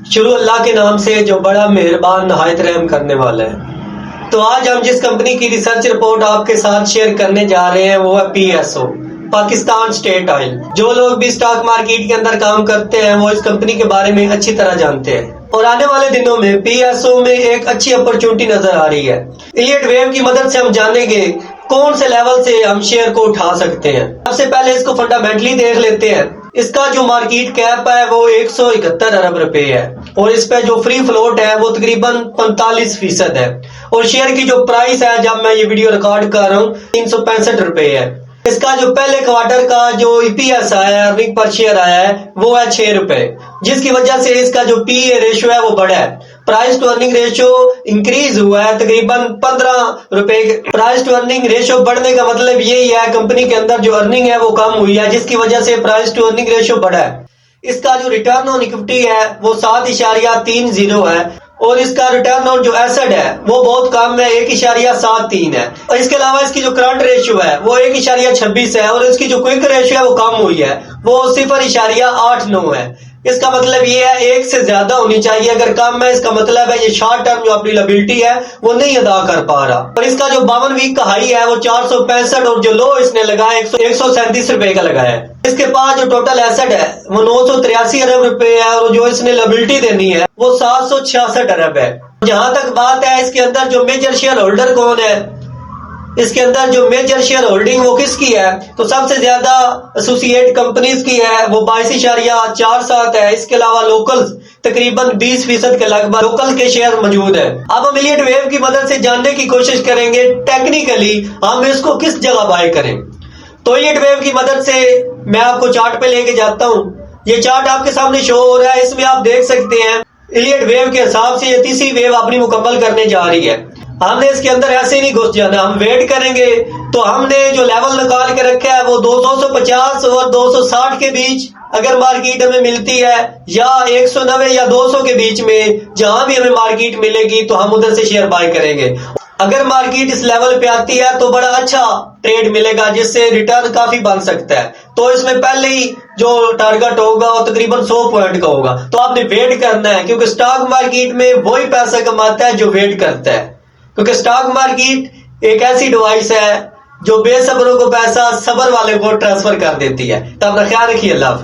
शुरू अल्लाह के नाम से जो बड़ा मेहरबान नहायत रहम करने वाला है। तो आज हम जिस कंपनी की रिसर्च रिपोर्ट आपके साथ शेयर करने जा रहे हैं वो है PSO, पाकिस्तान स्टेट ऑयल। जो लोग भी स्टॉक मार्केट के अंदर काम करते हैं वो इस कंपनी के बारे में अच्छी तरह जानते हैं और आने वाले दिनों में PSO में एक अच्छी अपॉर्चुनिटी नजर आ रही है। इलियट वेव की मदद से हम जानेंगे कौन से लेवल से हम शेयर को उठा सकते हैं। सबसे पहले इसको फंडामेंटली देख लेते हैं। इसका जो मार्केट कैप है वो 171 अरब रुपए है और इस पे जो फ्री फ्लोट है वो तकरीबन 45% है और शेयर की जो प्राइस है जब मैं ये वीडियो रिकॉर्ड कर रहा हूँ 365 रुपए है। इसका जो पहले क्वार्टर का जो EPS आया है, अर्निंग पर शेयर आया है, वो है 6 रुपए, जिसकी वजह से इसका जो PE रेशियो है वो बढ़ा है। Price to earning ratio increase हुआ है तकरीबन 15 रुपए। प्राइस टू अर्निंग रेशियो बढ़ने का मतलब यही है कंपनी के अंदर जो अर्निंग है वो कम हुई है, जिसकी वजह से प्राइस टू अर्निंग रेशियो बढ़ा है। इसका जो रिटर्न ऑन इक्विटी है वो 7.30 है और इसका रिटर्न ऑन जो एसेट है वो बहुत कम है, 1.73 है। और इसके अलावा इसकी जो करंट रेशियो है वो 1.26 है और इसकी जो क्विक रेशियो है वो कम हुई है, वो 0.89 है। इसका मतलब ये है 1 से ज्यादा होनी चाहिए, अगर कम है इसका मतलब है ये शॉर्ट टर्म जो अपनी लायबिलिटी है वो नहीं अदा कर पा रहा। और इसका जो 52 वीक का हाई है वो 465 और जो लो इसने लगाया 137 रुपए का लगाया है। इसके पास जो टोटल एसेट है वो 983 अरब रुपए है और जो इसने लायबिलिटी देनी है वो 766 अरब है। जहां तक बात है इसके अंदर जो मेजर शेयर होल्डर कौन है, इसके अंदर जो मेजर शेयर होल्डिंग वो किसकी है, तो सबसे ज्यादा एसोसिएट कंपनीज की है, वो 22.47 है। इसके अलावा लोकल तकरीबन 20% के लगभग लोकल के शेयर मौजूद है। अब हम इलियट वेव की मदद से जानने की कोशिश करेंगे टेक्निकली हम इसको किस जगह बाय करें। तो इलियट वेव की मदद से मैं आपको चार्ट पे लेके जाता हूँ। ये चार्ट आपके सामने शो हो रहा है, इसमें आप देख सकते हैं इलियट वेव के हिसाब से ये तीसरी वेव अपनी मुकम्मल करने जा रही है। हमने इसके अंदर ऐसे नहीं घुस जाना, हम वेट करेंगे। तो हमने जो लेवल निकाल के रखा है वो 250 और 260 के बीच अगर मार्केट हमें मिलती है, या 190 या 200 के बीच में जहां भी हमें मार्केट मिलेगी तो हम उधर से शेयर बाय करेंगे। अगर मार्केट इस लेवल पे आती है तो बड़ा अच्छा ट्रेड मिलेगा जिससे रिटर्न काफी बन सकता है। तो इसमें पहले ही जो टारगेट होगा वो तकरीबन 100 पॉइंट का होगा। तो आपने वेट करना है क्योंकि स्टॉक मार्केट में वही पैसा कमाता है जो वेट करता है, क्योंकि स्टॉक मार्केट एक ऐसी डिवाइस है जो बेसब्रों को पैसा सब्र वाले को ट्रांसफर कर देती है। तो अपना ख्याल रखिए। अल्लाह हाफिज़।